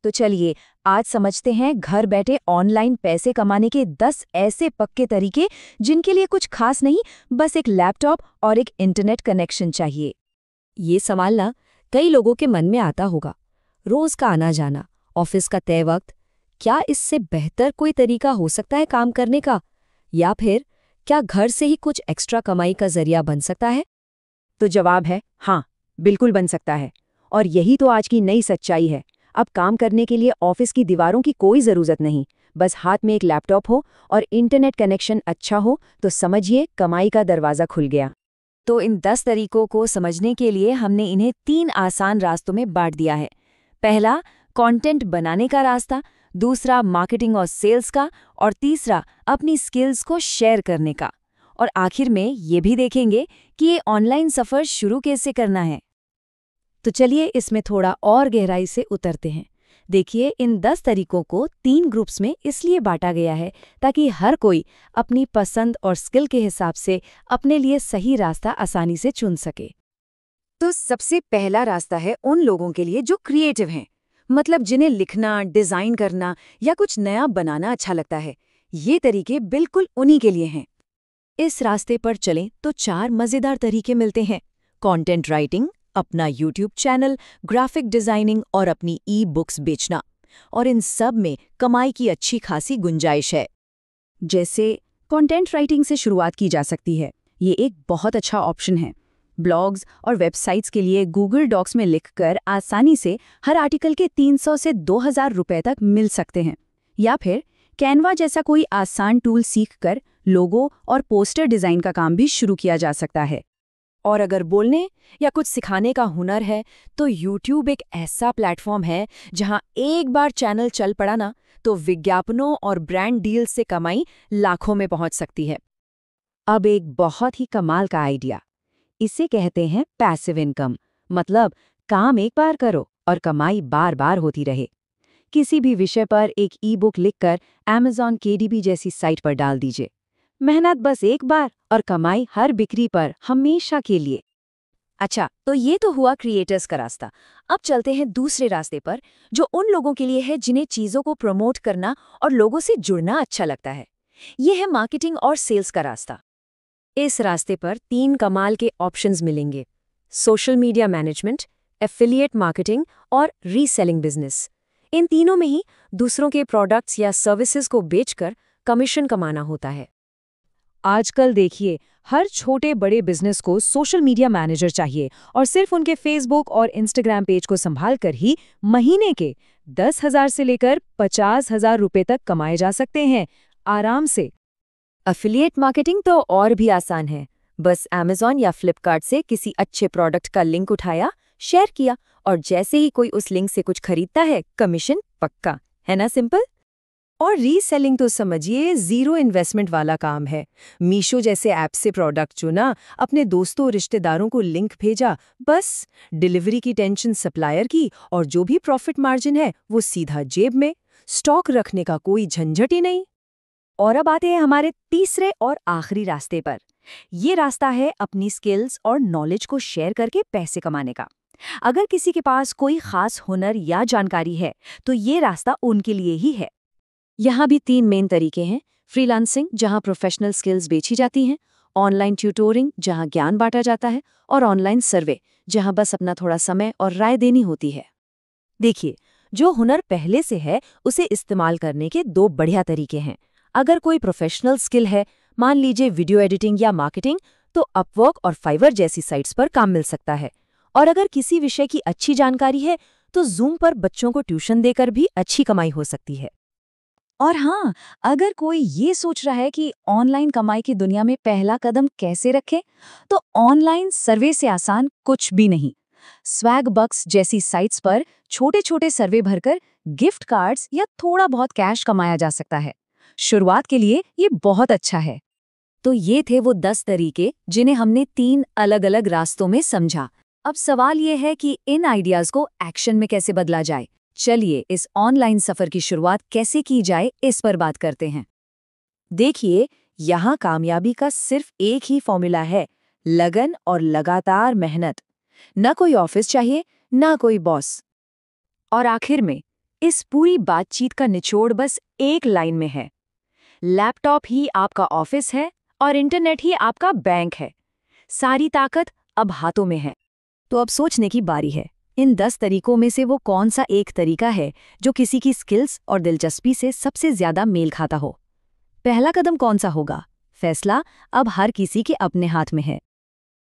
तो चलिए आज समझते हैं घर बैठे ऑनलाइन पैसे कमाने के 10 ऐसे पक्के तरीके जिनके लिए कुछ खास नहीं, बस एक लैपटॉप और एक इंटरनेट कनेक्शन चाहिए। ये सवाल ना कई लोगों के मन में आता होगा। रोज का आना जाना, ऑफिस का तय वक्त, क्या इससे बेहतर कोई तरीका हो सकता है काम करने का? या फिर क्या घर से ही कुछ एक्स्ट्रा कमाई का जरिया बन सकता है? तो जवाब है हाँ, बिल्कुल बन सकता है। और यही तो आज की नई सच्चाई है। अब काम करने के लिए ऑफिस की दीवारों की कोई ज़रूरत नहीं, बस हाथ में एक लैपटॉप हो और इंटरनेट कनेक्शन अच्छा हो तो समझिए कमाई का दरवाज़ा खुल गया। तो इन 10 तरीकों को समझने के लिए हमने इन्हें 3 आसान रास्तों में बांट दिया है। पहला, कंटेंट बनाने का रास्ता, दूसरा मार्केटिंग और सेल्स का, और तीसरा अपनी स्किल्स को शेयर करने का। और आखिर में ये भी देखेंगे कि ये ऑनलाइन सफ़र शुरू कैसे करना है। तो चलिए इसमें थोड़ा और गहराई से उतरते हैं। देखिए, इन 10 तरीकों को 3 ग्रुप्स में इसलिए बांटा गया है ताकि हर कोई अपनी पसंद और स्किल के हिसाब से अपने लिए सही रास्ता आसानी से चुन सके। तो सबसे पहला रास्ता है उन लोगों के लिए जो क्रिएटिव हैं, मतलब जिन्हें लिखना, डिज़ाइन करना या कुछ नया बनाना अच्छा लगता है। ये तरीके बिल्कुल उन्हीं के लिए हैं। इस रास्ते पर चलें तो 4 मज़ेदार तरीके मिलते हैं। कंटेंट राइटिंग, अपना यूट्यूब चैनल, ग्राफिक डिज़ाइनिंग और अपनी ई-बुक्स बेचना। और इन सब में कमाई की अच्छी खासी गुंजाइश है। जैसे कंटेंट राइटिंग से शुरुआत की जा सकती है। ये एक बहुत अच्छा ऑप्शन है। ब्लॉग्स और वेबसाइट्स के लिए गूगल डॉक्स में लिखकर आसानी से हर आर्टिकल के 300 से 2000 रुपए तक मिल सकते हैं। या फिर कैनवा जैसा कोई आसान टूल सीखकर लोगो और पोस्टर डिज़ाइन का काम भी शुरू किया जा सकता है। और अगर बोलने या कुछ सिखाने का हुनर है तो YouTube एक ऐसा प्लेटफॉर्म है जहां एक बार चैनल चल पड़ा ना तो विज्ञापनों और ब्रांड डील से कमाई लाखों में पहुंच सकती है। अब एक बहुत ही कमाल का आइडिया, इसे कहते हैं पैसिव इनकम, मतलब काम एक बार करो और कमाई बार बार होती रहे। किसी भी विषय पर एक ई बुक लिखकर Amazon KDP जैसी साइट पर डाल दीजिए। मेहनत बस एक बार और कमाई हर बिक्री पर हमेशा के लिए। अच्छा, तो ये तो हुआ क्रिएटर्स का रास्ता। अब चलते हैं दूसरे रास्ते पर, जो उन लोगों के लिए है जिन्हें चीज़ों को प्रमोट करना और लोगों से जुड़ना अच्छा लगता है। ये है मार्केटिंग और सेल्स का रास्ता। इस रास्ते पर 3 कमाल के ऑप्शंस मिलेंगे: social media management, affiliate marketing और रीसेलिंग बिजनेस। इन तीनों में ही दूसरों के प्रोडक्ट्स या सर्विसेज को बेचकर कमीशन कमाना होता है। आजकल देखिए, हर छोटे बड़े बिजनेस को सोशल मीडिया मैनेजर चाहिए और सिर्फ उनके फेसबुक और इंस्टाग्राम पेज को संभाल कर ही महीने के 10,000 से लेकर 50,000 रुपए तक कमाए जा सकते हैं आराम से। एफिलिएट मार्केटिंग तो और भी आसान है। बस Amazon या Flipkart से किसी अच्छे प्रोडक्ट का लिंक उठाया, शेयर किया और जैसे ही कोई उस लिंक से कुछ खरीदता है, कमीशन पक्का। है ना सिंपल? और रीसेलिंग तो समझिए जीरो इन्वेस्टमेंट वाला काम है। मीशो जैसे ऐप से प्रोडक्ट चुना, अपने दोस्तों और रिश्तेदारों को लिंक भेजा, बस डिलीवरी की टेंशन सप्लायर की और जो भी प्रॉफिट मार्जिन है वो सीधा जेब में। स्टॉक रखने का कोई झंझट ही नहीं। और अब आते हैं हमारे तीसरे और आखिरी रास्ते पर। ये रास्ता है अपनी स्किल्स और नॉलेज को शेयर करके पैसे कमाने का। अगर किसी के पास कोई खास हुनर या जानकारी है तो ये रास्ता उनके लिए ही है। यहाँ भी 3 मेन तरीके हैं: फ्रीलांसिंग, जहाँ प्रोफेशनल स्किल्स बेची जाती हैं; ऑनलाइन ट्यूटोरिंग, जहाँ ज्ञान बांटा जाता है; और ऑनलाइन सर्वे, जहाँ बस अपना थोड़ा समय और राय देनी होती है। देखिए, जो हुनर पहले से है उसे इस्तेमाल करने के 2 बढ़िया तरीके हैं। अगर कोई प्रोफेशनल स्किल है, मान लीजिए वीडियो एडिटिंग या मार्केटिंग, तो अपवर्क और फाइवर जैसी साइट्स पर काम मिल सकता है। और अगर किसी विषय की अच्छी जानकारी है तो जूम पर बच्चों को ट्यूशन देकर भी अच्छी कमाई हो सकती है। और हाँ, अगर कोई ये सोच रहा है कि ऑनलाइन कमाई की दुनिया में पहला कदम कैसे रखे, तो ऑनलाइन सर्वे से आसान कुछ भी नहीं। स्वैग बक्स जैसी साइट्स पर छोटे-छोटे सर्वे भरकर गिफ्ट कार्ड्स या थोड़ा बहुत कैश कमाया जा सकता है। शुरुआत के लिए ये बहुत अच्छा है। तो ये थे वो 10 तरीके जिन्हें हमने 3 अलग-अलग रास्तों में समझा। अब सवाल ये है कि इन आइडियाज को एक्शन में कैसे बदला जाए। चलिए इस ऑनलाइन सफर की शुरुआत कैसे की जाए इस पर बात करते हैं। देखिए, यहाँ कामयाबी का सिर्फ एक ही फॉर्मूला है: लगन और लगातार मेहनत। न कोई ऑफिस चाहिए, ना कोई बॉस। और आखिर में इस पूरी बातचीत का निचोड़ बस एक लाइन में है। लैपटॉप ही आपका ऑफिस है और इंटरनेट ही आपका बैंक है। सारी ताकत अब हाथों में है। तो अब सोचने की बारी है, इन 10 तरीकों में से वो कौन सा एक तरीका है जो किसी की स्किल्स और दिलचस्पी से सबसे ज्यादा मेल खाता हो। पहला कदम कौन सा होगा? फैसला अब हर किसी के अपने हाथ में है।